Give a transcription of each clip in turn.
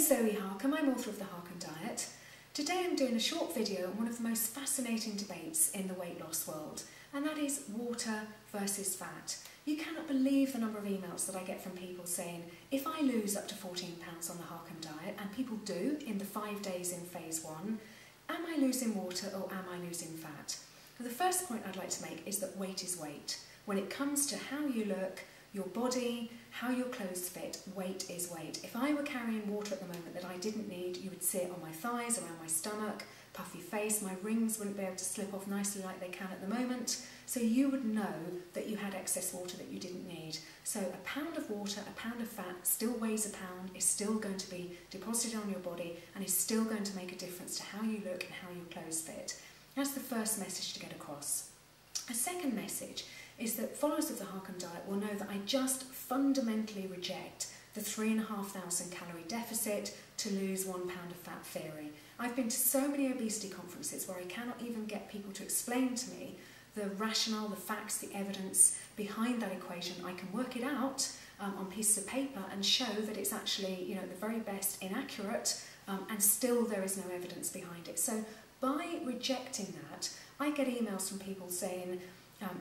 Zoe Harcombe, I'm author of The Harcombe Diet. Today I'm doing a short video on one of the most fascinating debates in the weight loss world, and that is water versus fat. You cannot believe the number of emails that I get from people saying, if I lose up to 14 pounds on the Harcombe Diet, and people do in the 5 days in phase 1, am I losing water or am I losing fat? Well, the first point I'd like to make is that weight is weight. When it comes to how you look, your body, how your clothes fit, weight is weight. If I were carrying water at the moment that I didn't need, you would see it on my thighs, around my stomach, puffy face, my rings wouldn't be able to slip off nicely like they can at the moment. So you would know that you had excess water that you didn't need. So a pound of water, a pound of fat still weighs a pound, is still going to be deposited on your body and is still going to make a difference to how you look and how your clothes fit. That's the first message to get across. A second message is that followers of the Harcombe Diet will know that I just fundamentally reject the 3,500 calorie deficit to lose 1 pound of fat theory. I've been to so many obesity conferences where I cannot even get people to explain to me the rationale, the facts, the evidence behind that equation. I can work it out on pieces of paper and show that it's actually, the very best inaccurate, and still there is no evidence behind it. So by rejecting that, I get emails from people saying,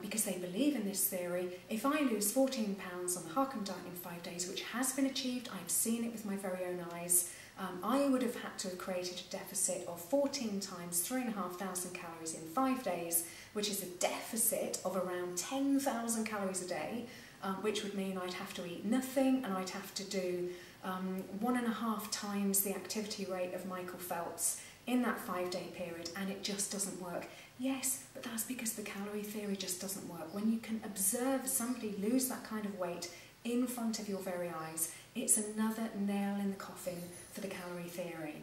because they believe in this theory, if I lose 14 pounds on the Harcombe Diet in 5 days, which has been achieved, I've seen it with my very own eyes, I would have had to have created a deficit of 14 times 3,500 calories in 5 days, which is a deficit of around 10,000 calories a day, which would mean I'd have to eat nothing and I'd have to do 1.5 times the activity rate of Michael Phelps in that 5-day period, and it just doesn't work. Yes, but that's because the calorie theory just doesn't work. When you can observe somebody lose that kind of weight in front of your very eyes, it's another nail in the coffin for the calorie theory.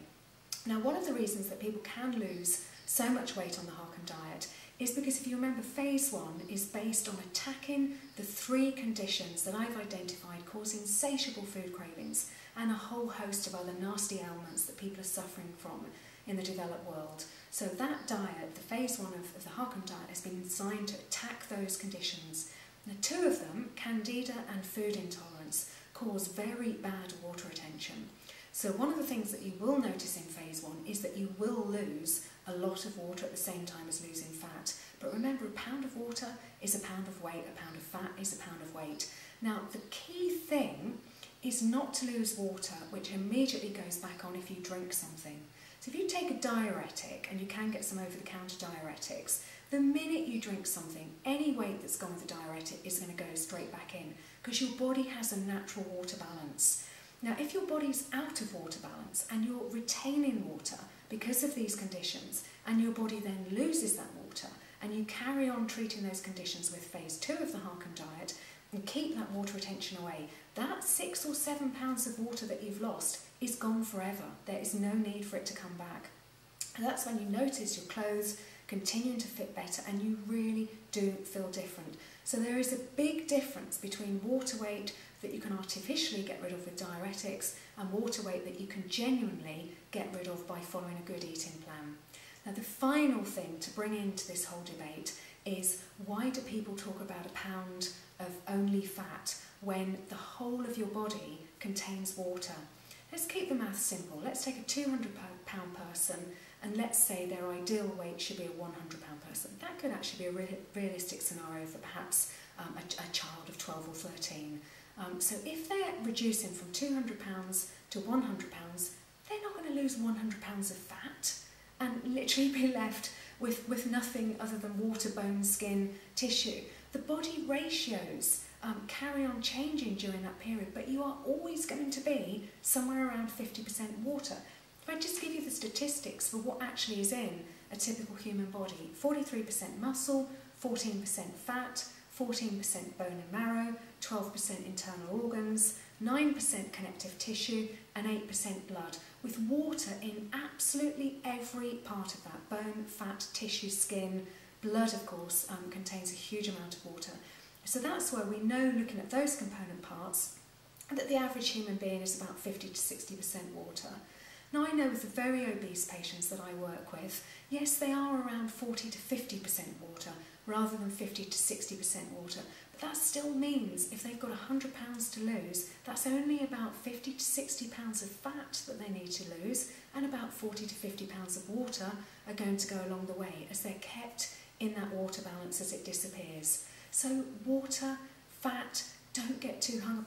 Now, one of the reasons that people can lose so much weight on the Harcombe Diet is because, if you remember, phase 1 is based on attacking the 3 conditions that I've identified cause insatiable food cravings and a whole host of other nasty ailments that people are suffering from in the developed world. So that diet, the phase 1 of the Harcombe Diet, has been designed to attack those conditions. Now, 2 of them, candida and food intolerance, cause very bad water retention. So one of the things that you will notice in phase 1 is that you will lose a lot of water at the same time as losing fat. But remember, a pound of water is a pound of weight, a pound of fat is a pound of weight. Now, the key thing is not to lose water, which immediately goes back on if you drink something. So if you take a diuretic, and you can get some over-the-counter diuretics, the minute you drink something, any weight that's gone with the diuretic is going to go straight back in, because your body has a natural water balance. Now, if your body's out of water balance and you're retaining water because of these conditions, and your body then loses that water, and you carry on treating those conditions with phase 2 of the Harcombe Diet and keep that water retention away, that 6 or 7 pounds of water that you've lost is gone forever. There is no need for it to come back. And that's when you notice your clothes continuing to fit better and you really do feel different. So there is a big difference between water weight that you can artificially get rid of with diuretics and water weight that you can genuinely get rid of by following a good eating plan. Now, the final thing to bring into this whole debate is, why do people talk about a pound of only fat when the whole of your body contains water? Let's keep the maths simple. Let's take a 200 pound person and let's say their ideal weight should be a 100 pound person. That could actually be a realistic scenario for perhaps a child of 12 or 13. So if they're reducing from 200 pounds to 100 pounds, they're not going to lose 100 pounds of fat and literally be left with nothing other than water, bone, skin, tissue. The body ratios carry on changing during that period, but you are always going to be somewhere around 50% water. If I just give you the statistics for what actually is in a typical human body: 43% muscle, 14% fat, 14% bone and marrow, 12% internal organs, 9% connective tissue, and 8% blood, with water in absolutely every part of that. Bone, fat, tissue, skin, blood, of course, contains a huge amount of water. So that's where we know, looking at those component parts, that the average human being is about 50 to 60% water. Now, I know with the very obese patients that I work with, yes, they are around 40 to 50% water, rather than 50 to 60% water. But that still means if they've got £100 to lose, that's only about 50 to 60 pounds of fat that they need to lose, and about 40 to 50 pounds of water are going to go along the way as they're kept in that water balance as it disappears. So water, fat, don't get too hung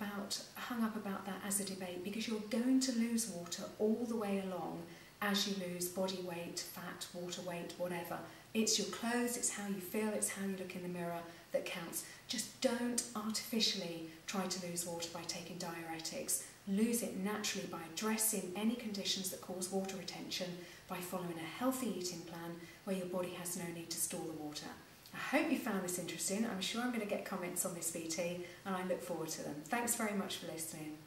up about that as a debate, because you're going to lose water all the way along as you lose body weight, fat, water weight, whatever. It's your clothes, it's how you feel, it's how you look in the mirror that counts. Just don't artificially try to lose water by taking diuretics. Lose it naturally by addressing any conditions that cause water retention, by following a healthy eating plan where your body has no need to store the water. I hope you found this interesting. I'm sure I'm going to get comments on this VT, and I look forward to them. Thanks very much for listening.